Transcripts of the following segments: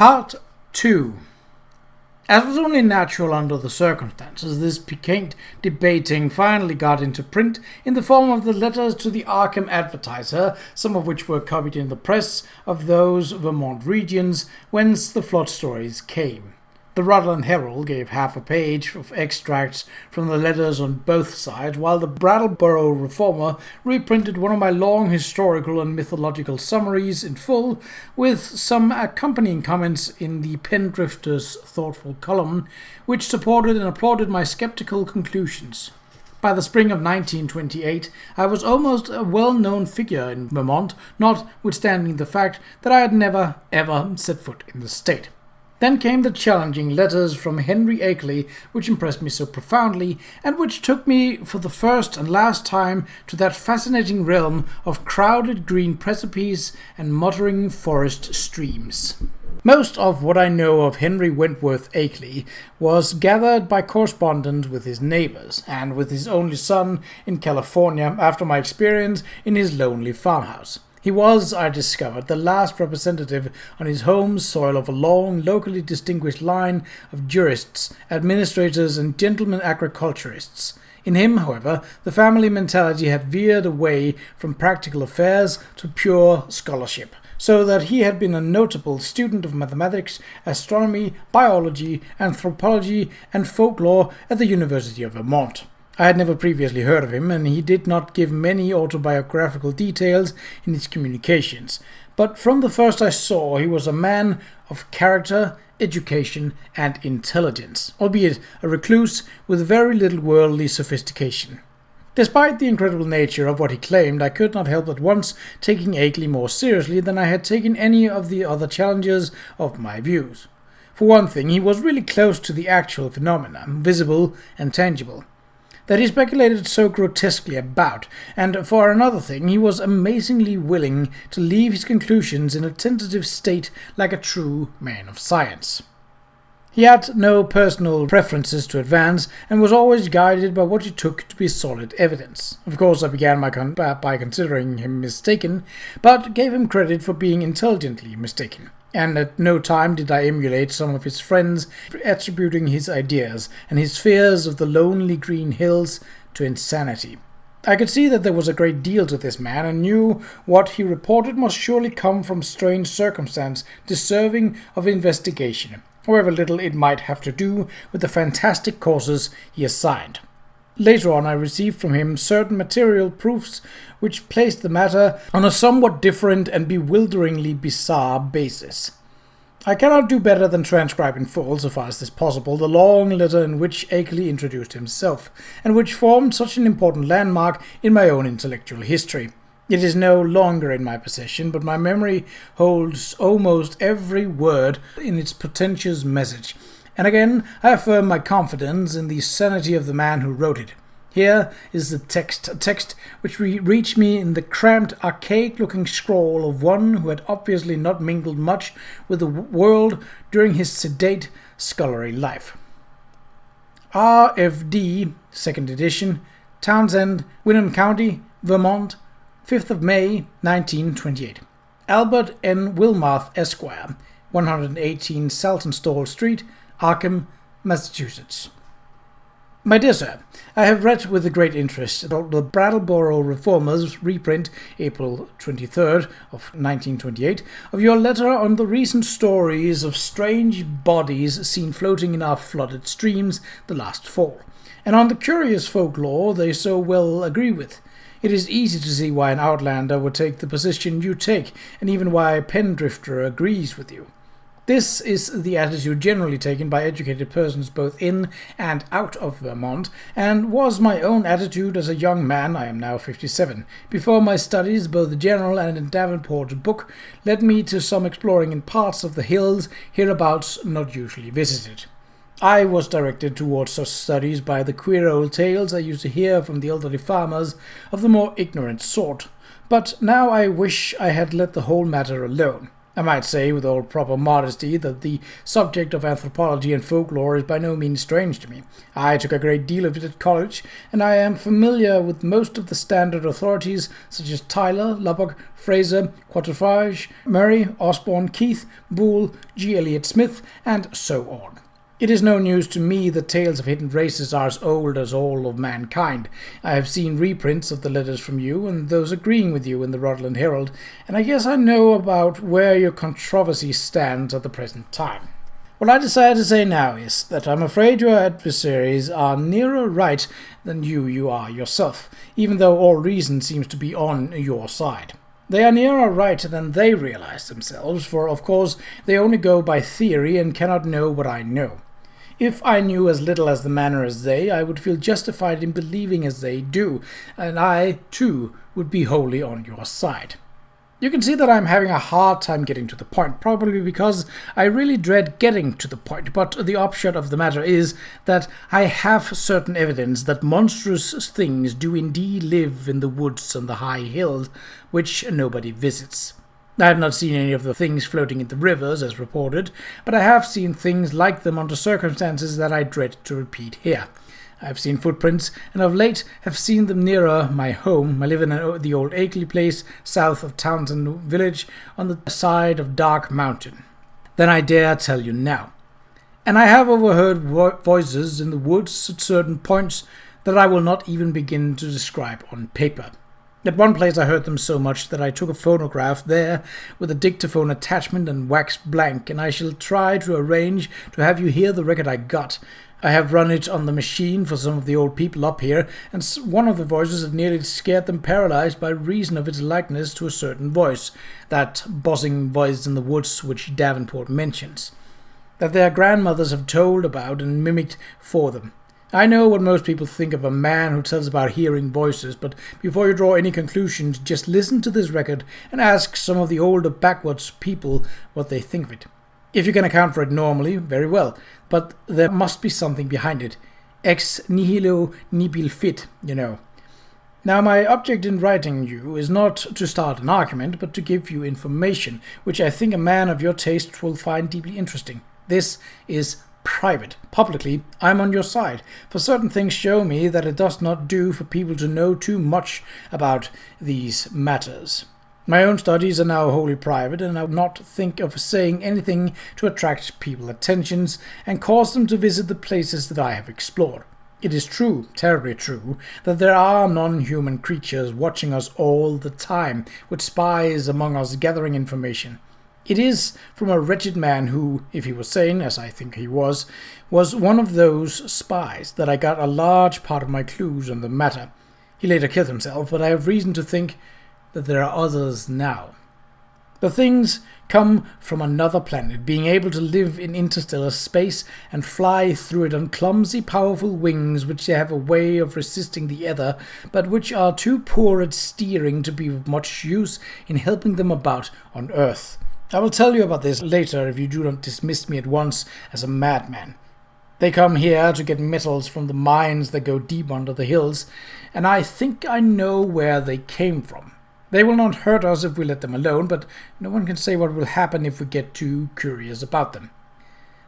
Part 2. As was only natural under the circumstances, this piquant debating finally got into print in the form of the letters to the Arkham Advertiser, some of which were copied in the press of those Vermont regions whence the flood stories came. The Rutland Herald gave half a page of extracts from the letters on both sides, while the Brattleboro Reformer reprinted one of my long historical and mythological summaries in full, with some accompanying comments in the Pendrifter's thoughtful column, which supported and applauded my skeptical conclusions. By the spring of 1928, I was almost a well-known figure in Vermont, notwithstanding the fact that I had never, ever set foot in the state. Then came the challenging letters from Henry Akeley, which impressed me so profoundly, and which took me for the first and last time to that fascinating realm of crowded green precipices and muttering forest streams. Most of what I know of Henry Wentworth Akeley was gathered by correspondence with his neighbors, and with his only son in California after my experience in his lonely farmhouse. He was, I discovered, the last representative on his home soil of a long, locally distinguished line of jurists, administrators, and gentlemen agriculturists. In him, however, the family mentality had veered away from practical affairs to pure scholarship, so that he had been a notable student of mathematics, astronomy, biology, anthropology, and folklore at the University of Vermont. I had never previously heard of him, and he did not give many autobiographical details in his communications. But from the first I saw, he was a man of character, education, and intelligence, albeit a recluse with very little worldly sophistication. Despite the incredible nature of what he claimed, I could not help at once taking Akeley more seriously than I had taken any of the other challengers of my views. For one thing, he was really close to the actual phenomena, visible and tangible, that he speculated so grotesquely about, and for another thing, he was amazingly willing to leave his conclusions in a tentative state like a true man of science. He had no personal preferences to advance, and was always guided by what he took to be solid evidence. Of course, I began by considering him mistaken, but gave him credit for being intelligently mistaken. And at no time did I emulate some of his friends, attributing his ideas and his fears of the lonely green hills to insanity. I could see that there was a great deal to this man, and knew what he reported must surely come from strange circumstance deserving of investigation, however little it might have to do with the fantastic causes he assigned. Later on I received from him certain material proofs which placed the matter on a somewhat different and bewilderingly bizarre basis. I cannot do better than transcribe in full, so far as this possible, the long letter in which Akeley introduced himself, and which formed such an important landmark in my own intellectual history. It is no longer in my possession, but my memory holds almost every word in its portentous message, and again I affirm my confidence in the sanity of the man who wrote it. Here is the text, a text which reached me in the cramped, archaic-looking scrawl of one who had obviously not mingled much with the world during his sedate, scholarly life. R.F.D., 2nd edition, Townsend, Winham County, Vermont, 5th of May, 1928. Albert N. Wilmarth, Esquire, 118 Saltonstall Street, Arkham, Massachusetts. My dear sir, I have read with great interest the Brattleboro Reformer's reprint, April 23rd of 1928, of your letter on the recent stories of strange bodies seen floating in our flooded streams the last fall, and on the curious folklore they so well agree with. It is easy to see why an outlander would take the position you take, and even why Pendrifter agrees with you. This is the attitude generally taken by educated persons both in and out of Vermont, and was my own attitude as a young man, I am now 57. Before my studies, both general and in Davenport's book, led me to some exploring in parts of the hills hereabouts not usually visited. I was directed towards such studies by the queer old tales I used to hear from the elderly farmers of the more ignorant sort, but now I wish I had let the whole matter alone. I might say with all proper modesty that the subject of anthropology and folklore is by no means strange to me. I took a great deal of it at college, and I am familiar with most of the standard authorities such as Tyler, Lubbock, Fraser, Qa'Rajh, Murray, Osborne, Keith, Boole, G. Eliot Smith, and so on. It is no news to me that tales of hidden races are as old as all of mankind. I have seen reprints of the letters from you and those agreeing with you in the Rutland Herald, and I guess I know about where your controversy stands at the present time. What I decide to say now is that I'm afraid your adversaries are nearer right than you are yourself, even though all reason seems to be on your side. They are nearer right than they realize themselves, for of course they only go by theory and cannot know what I know. If I knew as little as the manner as they, I would feel justified in believing as they do, and I, too, would be wholly on your side. You can see that I'm having a hard time getting to the point, probably because I really dread getting to the point, but the upshot of the matter is that I have certain evidence that monstrous things do indeed live in the woods and the high hills, which nobody visits. I have not seen any of the things floating in the rivers, as reported, but I have seen things like them under circumstances that I dread to repeat here. I have seen footprints, and of late have seen them nearer my home. I live in the old Akeley place, south of Townsend Village, on the side of Dark Mountain. Then I dare tell you now. And I have overheard voices in the woods at certain points that I will not even begin to describe on paper. At one place I heard them so much that I took a phonograph there with a dictaphone attachment and waxed blank, and I shall try to arrange to have you hear the record I got. I have run it on the machine for some of the old people up here, and one of the voices had nearly scared them paralyzed by reason of its likeness to a certain voice, that buzzing voice in the woods which Davenport mentions, that their grandmothers have told about and mimicked for them. I know what most people think of a man who tells about hearing voices, but before you draw any conclusions, just listen to this record and ask some of the older backwoods people what they think of it. If you can account for it normally, very well, but there must be something behind it. Ex nihilo nihil fit, you know. Now, my object in writing you is not to start an argument, but to give you information, which I think a man of your taste will find deeply interesting. This is private. Publicly, I'm on your side, for certain things show me that it does not do for people to know too much about these matters. My own studies are now wholly private, and I would not think of saying anything to attract people's attentions and cause them to visit the places that I have explored. It is true, terribly true, that there are non-human creatures watching us all the time, with spies among us gathering information. It is from a wretched man who, if he was sane, as I think he was one of those spies that I got a large part of my clues on the matter. He later killed himself, but I have reason to think that there are others now. The things come from another planet, being able to live in interstellar space and fly through it on clumsy, powerful wings which they have a way of resisting the ether, but which are too poor at steering to be of much use in helping them about on Earth. I will tell you about this later if you do not dismiss me at once as a madman. They come here to get metals from the mines that go deep under the hills, and I think I know where they came from. They will not hurt us if we let them alone, but no one can say what will happen if we get too curious about them.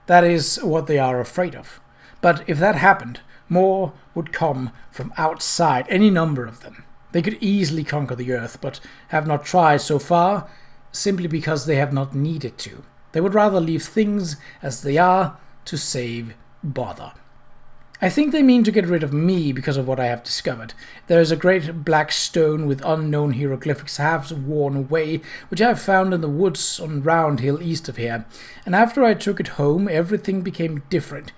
That is what they are afraid of. But if that happened, more would come from outside, any number of them. They could easily conquer the earth, but have not tried so far, simply because they have not needed to. They would rather leave things as they are to save bother. I think they mean to get rid of me because of what I have discovered. There is a great black stone with unknown hieroglyphics half worn away, which I have found in the woods on Round Hill east of here, and after I took it home everything became different.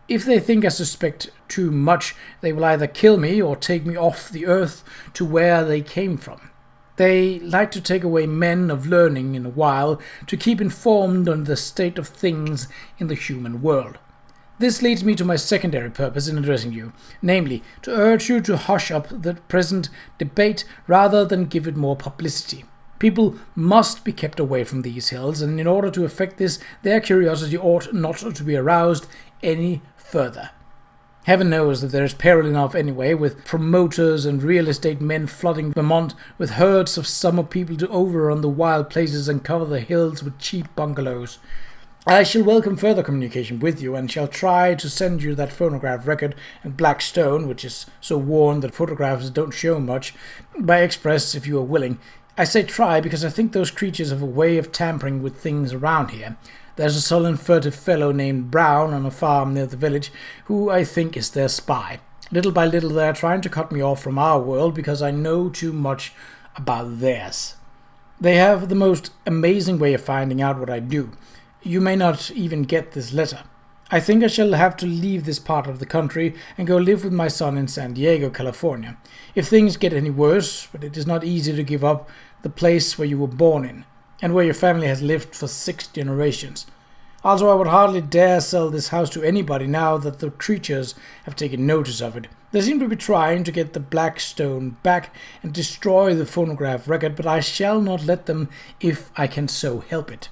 If they think I suspect too much, they will either kill me or take me off the earth to where they came from. They like to take away men of learning in a while to keep informed on the state of things in the human world. This leads me to my secondary purpose in addressing you, namely, to urge you to hush up the present debate rather than give it more publicity. People must be kept away from these hills, and in order to effect this, their curiosity ought not to be aroused any further. Heaven knows that there is peril enough anyway, with promoters and real estate men flooding Vermont with herds of summer people to overrun the wild places and cover the hills with cheap bungalows. I shall welcome further communication with you, and shall try to send you that phonograph record and black stone, which is so worn that photographs don't show much, by express if you are willing. I say try because I think those creatures have a way of tampering with things around here. There's a sullen, furtive fellow named Brown on a farm near the village, who I think is their spy. Little by little they are trying to cut me off from our world because I know too much about theirs. They have the most amazing way of finding out what I do. You may not even get this letter. I think I shall have to leave this part of the country and go live with my son in San Diego, California. If things get any worse, but it is not easy to give up the place where you were born in, and where your family has lived for 6 generations. Also, I would hardly dare sell this house to anybody now that the creatures have taken notice of it. They seem to be trying to get the black stone back and destroy the phonograph record, but I shall not let them if I can so help it.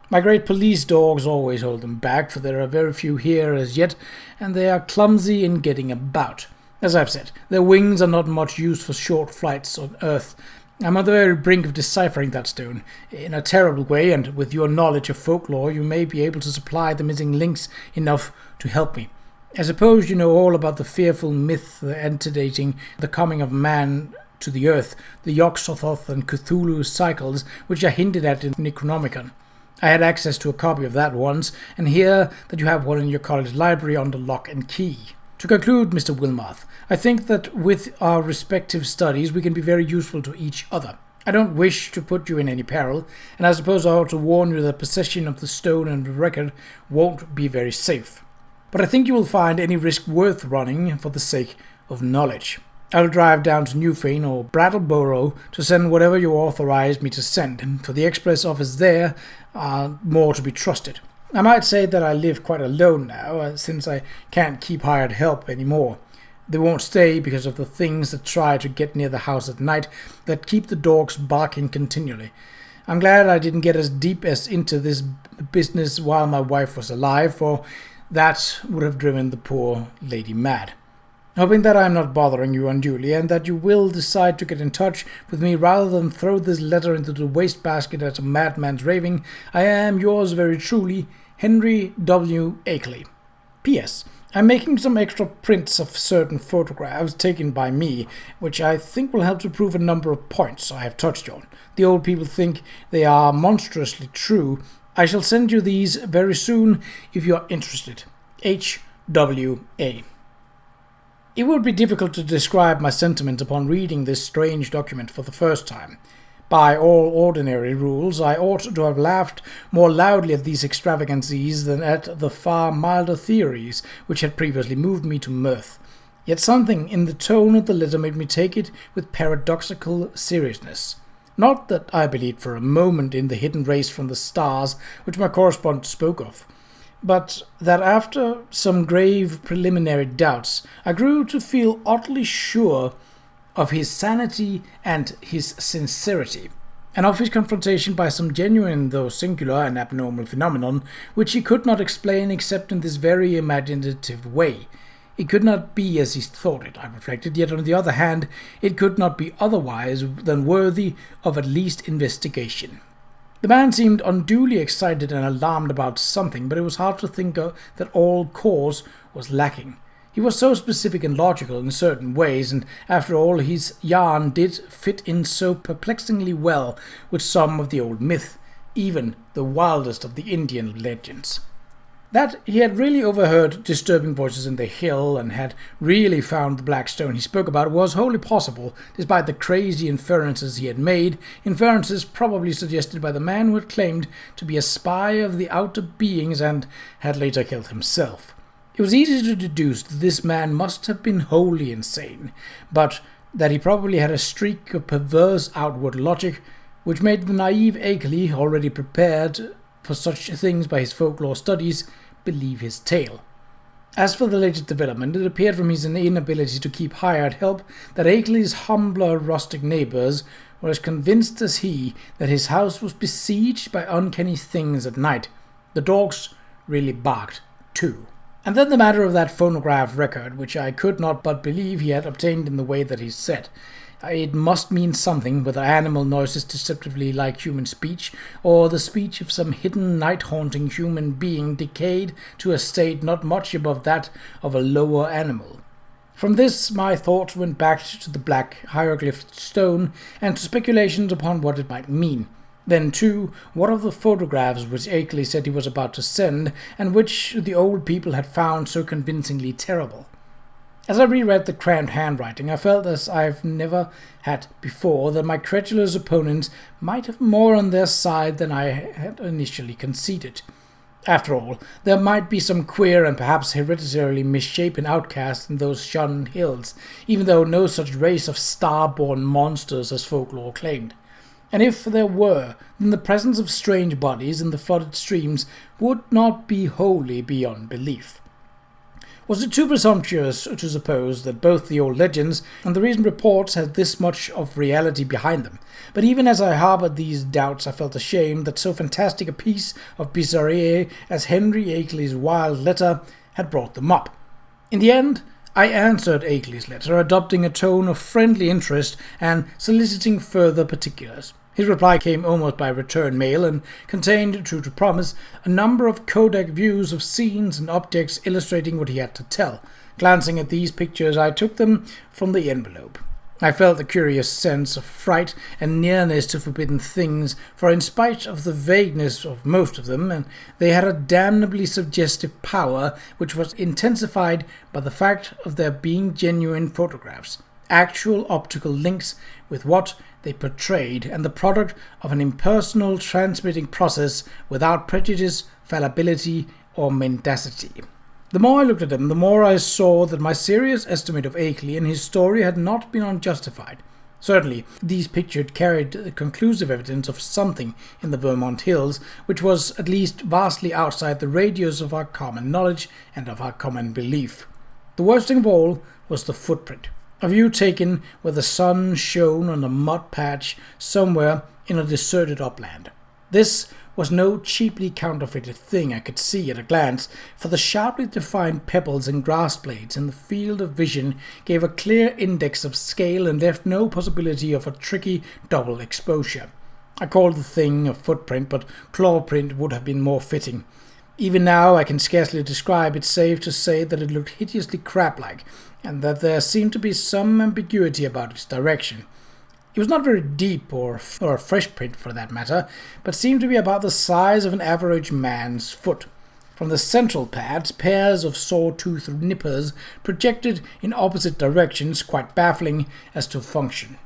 My great police dogs always hold them back, for there are very few here as yet, and they are clumsy in getting about. As I've said, their wings are not much use for short flights on Earth. I'm on the very brink of deciphering that stone, in a terrible way, and with your knowledge of folklore you may be able to supply the missing links enough to help me. I suppose you know all about the fearful myth antedating the coming of man to the earth, the Yog-Sothoth and Cthulhu cycles, which are hinted at in Necronomicon. I had access to a copy of that once, and hear that you have one in your college library under lock and key. To conclude, Mr. Wilmarth, I think that with our respective studies we can be very useful to each other. I don't wish to put you in any peril, and I suppose I ought to warn you that possession of the stone and the record won't be very safe. But I think you will find any risk worth running for the sake of knowledge. I will drive down to Newfane or Brattleboro to send whatever you authorize me to send, and for the express office there are more to be trusted. I might say that I live quite alone now, since I can't keep hired help anymore. They won't stay because of the things that try to get near the house at night, that keep the dogs barking continually. I'm glad I didn't get as deep as into this business while my wife was alive, for that would have driven the poor lady mad. Hoping that I'm not bothering you unduly, and that you will decide to get in touch with me rather than throw this letter into the wastebasket as a madman's raving, I am yours very truly, Henry W. Akeley. P.S. I'm making some extra prints of certain photographs taken by me, which I think will help to prove a number of points I have touched on. The old people think they are monstrously true. I shall send you these very soon if you are interested. H.W.A. It would be difficult to describe my sentiment upon reading this strange document for the first time. By all ordinary rules, I ought to have laughed more loudly at these extravagancies than at the far milder theories which had previously moved me to mirth. Yet something in the tone of the letter made me take it with paradoxical seriousness. Not that I believed for a moment in the hidden race from the stars which my correspondent spoke of, but that after some grave preliminary doubts I grew to feel oddly sure of his sanity and his sincerity, and of his confrontation by some genuine though singular and abnormal phenomenon which he could not explain except in this very imaginative way. It could not be as he thought it, I reflected, yet on the other hand it could not be otherwise than worthy of at least investigation. The man seemed unduly excited and alarmed about something, but it was hard to think that all cause was lacking. He was so specific and logical in certain ways, and after all his yarn did fit in so perplexingly well with some of the old myth, even the wildest of the Indian legends. That he had really overheard disturbing voices in the hill and had really found the black stone he spoke about was wholly possible, despite the crazy inferences he had made, inferences probably suggested by the man who had claimed to be a spy of the outer beings and had later killed himself. It was easy to deduce that this man must have been wholly insane, but that he probably had a streak of perverse outward logic, which made the naive Akeley, already prepared for such things by his folklore studies, believe his tale. As for the latest development, it appeared from his inability to keep hired help that Akeley's humbler rustic neighbours were as convinced as he that his house was besieged by uncanny things at night. The dogs really barked, too. And then the matter of that phonograph record, which I could not but believe he had obtained in the way that he said. It must mean something, whether animal noises deceptively like human speech, or the speech of some hidden night-haunting human being decayed to a state not much above that of a lower animal. From this my thoughts went back to the black hieroglyphed stone, and to speculations upon what it might mean. Then, too, what of the photographs which Akeley said he was about to send, and which the old people had found so convincingly terrible? As I reread the cramped handwriting, I felt, as I've never had before, that my credulous opponents might have more on their side than I had initially conceded. After all, there might be some queer and perhaps hereditarily misshapen outcasts in those shunned hills, even though no such race of star-born monsters as folklore claimed. And if there were, then the presence of strange bodies in the flooded streams would not be wholly beyond belief. Was it too presumptuous to suppose that both the old legends and the recent reports had this much of reality behind them? But even as I harbored these doubts, I felt ashamed that so fantastic a piece of bizarrerie as Henry Akeley's wild letter had brought them up. In the end, I answered Akeley's letter, adopting a tone of friendly interest and soliciting further particulars. His reply came almost by return mail and contained, true to promise, a number of Kodak views of scenes and objects illustrating what he had to tell. Glancing at these pictures, I took them from the envelope. I felt a curious sense of fright and nearness to forbidden things, for in spite of the vagueness of most of them, and they had a damnably suggestive power which was intensified by the fact of their being genuine photographs, actual optical links with what they portrayed, and the product of an impersonal transmitting process without prejudice, fallibility, or mendacity. The more I looked at them, the more I saw that my serious estimate of Akeley and his story had not been unjustified. Certainly, these pictures carried conclusive evidence of something in the Vermont hills, which was at least vastly outside the radius of our common knowledge and of our common belief. The worst thing of all was the footprint. A view taken where the sun shone on a mud patch somewhere in a deserted upland. This was no cheaply counterfeited thing, I could see at a glance, for the sharply defined pebbles and grass blades in the field of vision gave a clear index of scale and left no possibility of a tricky double exposure. I called the thing a footprint, but clawprint would have been more fitting. Even now I can scarcely describe it, save to say that it looked hideously crab-like, and that there seemed to be some ambiguity about its direction. It was not very deep, or a fresh print for that matter, but seemed to be about the size of an average man's foot. From the central pads, pairs of saw-toothed nippers projected in opposite directions, quite baffling as to function,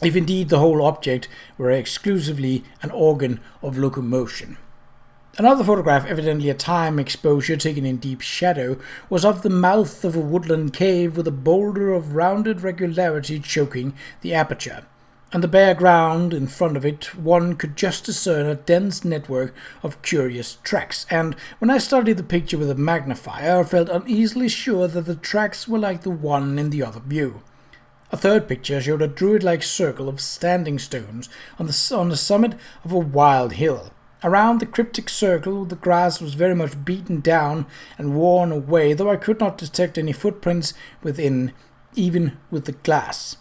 if indeed the whole object were exclusively an organ of locomotion. Another photograph, evidently a time exposure taken in deep shadow, was of the mouth of a woodland cave with a boulder of rounded regularity choking the aperture. On the bare ground in front of it one could just discern a dense network of curious tracks, and when I studied the picture with a magnifier I felt uneasily sure that the tracks were like the one in the other view. A third picture showed a druid-like circle of standing stones on the summit of a wild hill. Around the cryptic circle the grass was very much beaten down and worn away, though I could not detect any footprints within, even with the glass.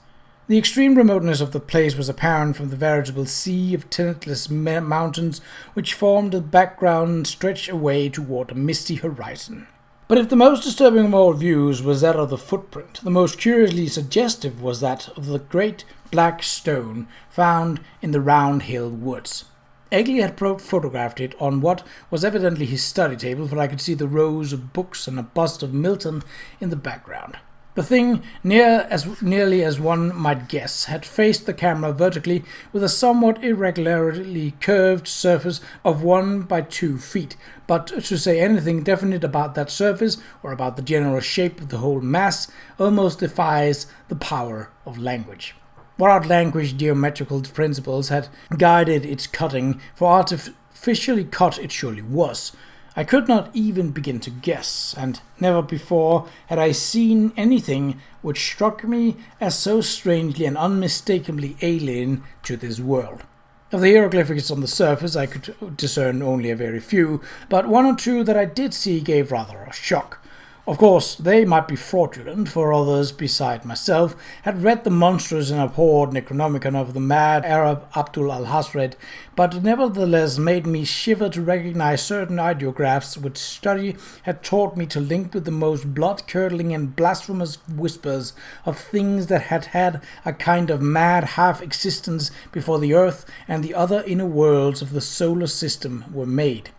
The extreme remoteness of the place was apparent from the veritable sea of tenantless mountains which formed a background and stretched away toward a misty horizon. But if the most disturbing of all views was that of the footprint, the most curiously suggestive was that of the great black stone found in the Round Hill woods. Akeley had photographed it on what was evidently his study table, for I could see the rows of books and a bust of Milton in the background. The thing, nearly as one might guess, had faced the camera vertically with a somewhat irregularly curved surface of 1 by 2 feet, but to say anything definite about that surface, or about the general shape of the whole mass, almost defies the power of language. What outlandish geometrical principles had guided its cutting, for artificially cut it surely was, I could not even begin to guess, and never before had I seen anything which struck me as so strangely and unmistakably alien to this world. Of the hieroglyphics on the surface I could discern only a very few, but one or two that I did see gave rather a shock. Of course, they might be fraudulent, for others beside myself had read the monstrous and abhorred Necronomicon of the mad Arab Abdul al-Hasred, but nevertheless made me shiver to recognize certain ideographs which study had taught me to link with the most blood-curdling and blasphemous whispers of things that had had a kind of mad half-existence before the earth and the other inner worlds of the solar system were made.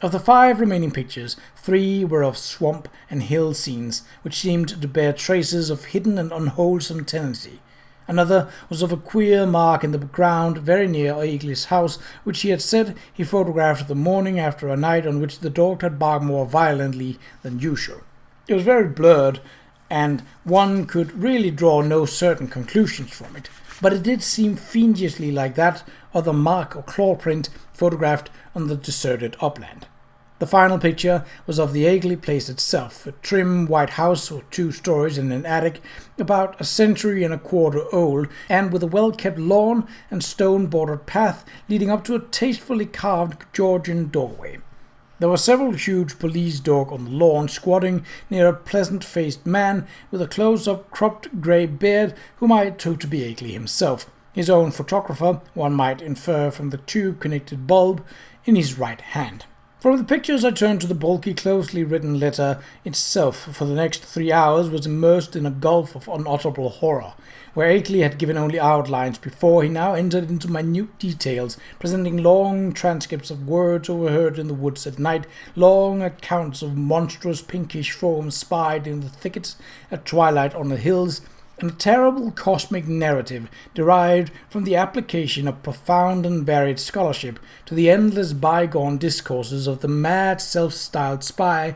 Of the 5 remaining pictures, 3 were of swamp and hill scenes, which seemed to bear traces of hidden and unwholesome tenancy. Another was of a queer mark in the ground very near Eagly's house, which he had said he photographed the morning after a night on which the dog had barked more violently than usual. It was very blurred, and one could really draw no certain conclusions from it, but it did seem fiendishly like that other mark or claw print photographed on the deserted upland. The final picture was of the Eagly place itself, a trim white house with 2 stories and an attic, about a century and a quarter old, and with a well-kept lawn and stone-bordered path leading up to a tastefully carved Georgian doorway. There were several huge police dogs on the lawn, squatting near a pleasant-faced man with a close-up cropped grey beard, whom I took to be Eagly himself, his own photographer, one might infer from the tube-connected bulb in his right hand. From the pictures I turned to the bulky, closely written letter itself. For the next 3 hours was immersed in a gulf of unutterable horror. Where Eagly had given only outlines before, he now entered into minute details, presenting long transcripts of words overheard in the woods at night, long accounts of monstrous pinkish forms spied in the thickets at twilight on the hills, and a terrible cosmic narrative derived from the application of profound and varied scholarship to the endless bygone discourses of the mad self-styled spy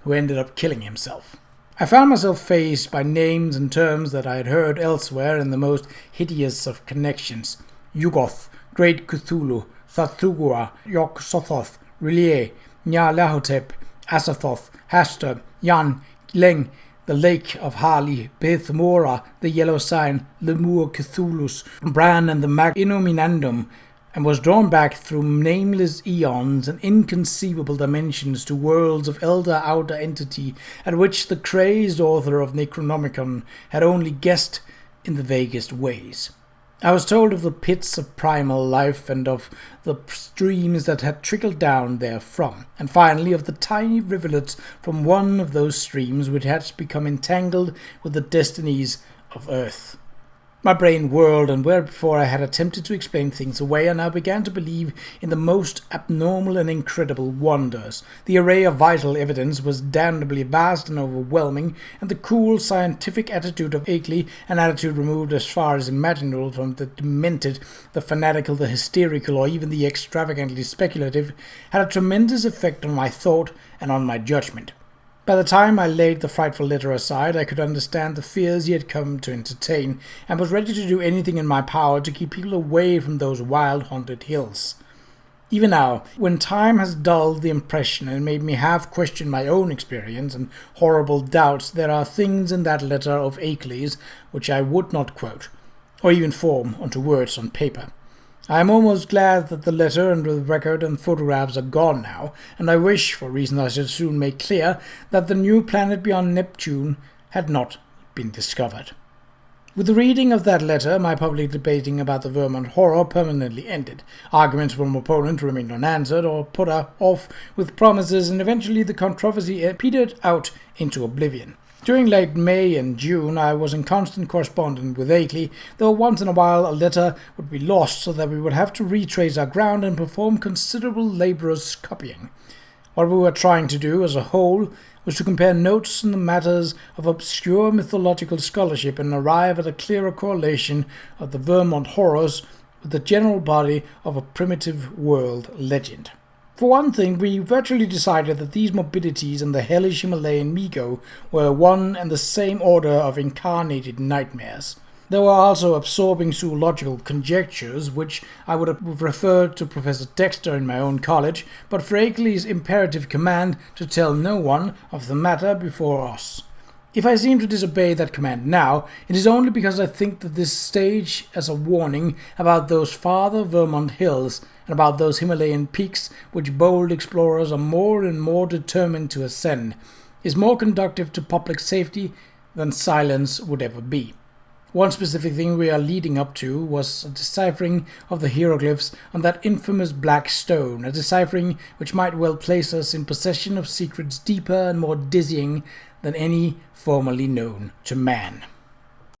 who ended up killing himself. I found myself faced by names and terms that I had heard elsewhere in the most hideous of connections: Yugoth, Great Cthulhu, Thathugua, Yog-Sothoth, R'lyeh, Nyarlathotep, Azathoth, Hastur, Yan, Leng, the Lake of Hali, Bethmora, the Yellow Sign, Lemur Cthulhus, Bran and the Mag Innominandum, and was drawn back through nameless eons and inconceivable dimensions to worlds of elder outer entity at which the crazed author of Necronomicon had only guessed in the vaguest ways. I was told of the pits of primal life and of the streams that had trickled down therefrom, and finally of the tiny rivulets from one of those streams which had become entangled with the destinies of earth. My brain whirled, and where before I had attempted to explain things away, I now began to believe in the most abnormal and incredible wonders. The array of vital evidence was damnably vast and overwhelming, and the cool scientific attitude of Eagly, an attitude removed as far as imaginable from the demented, the fanatical, the hysterical, or even the extravagantly speculative, had a tremendous effect on my thought and on my judgment. By the time I laid the frightful letter aside, I could understand the fears he had come to entertain, and was ready to do anything in my power to keep people away from those wild, haunted hills. Even now, when time has dulled the impression and made me half question my own experience and horrible doubts, there are things in that letter of Eagly's which I would not quote, or even form onto words on paper. I am almost glad that the letter and the record and photographs are gone now, and I wish, for reasons I shall soon make clear, that the new planet beyond Neptune had not been discovered. With the reading of that letter, my public debating about the Vermont horror permanently ended. Arguments from opponents remained unanswered or put off with promises, and eventually the controversy petered out into oblivion. During late May and June, I was in constant correspondence with Eagly, though once in a while a letter would be lost, so that we would have to retrace our ground and perform considerable laborious copying. What we were trying to do as a whole was to compare notes on the matters of obscure mythological scholarship and arrive at a clearer correlation of the Vermont horrors with the general body of a primitive world legend. For one thing, we virtually decided that these morbidities and the hellish Himalayan Migo were one and the same order of incarnated nightmares. There were also absorbing zoological conjectures, which I would have referred to Professor Dexter in my own college, but for Eagly's imperative command to tell no one of the matter before us. If I seem to disobey that command now, it is only because I think that this stage as a warning about those farther Vermont hills and about those Himalayan peaks which bold explorers are more and more determined to ascend is more conducive to public safety than silence would ever be. One specific thing we are leading up to was a deciphering of the hieroglyphs on that infamous black stone, a deciphering which might well place us in possession of secrets deeper and more dizzying than any formerly known to man.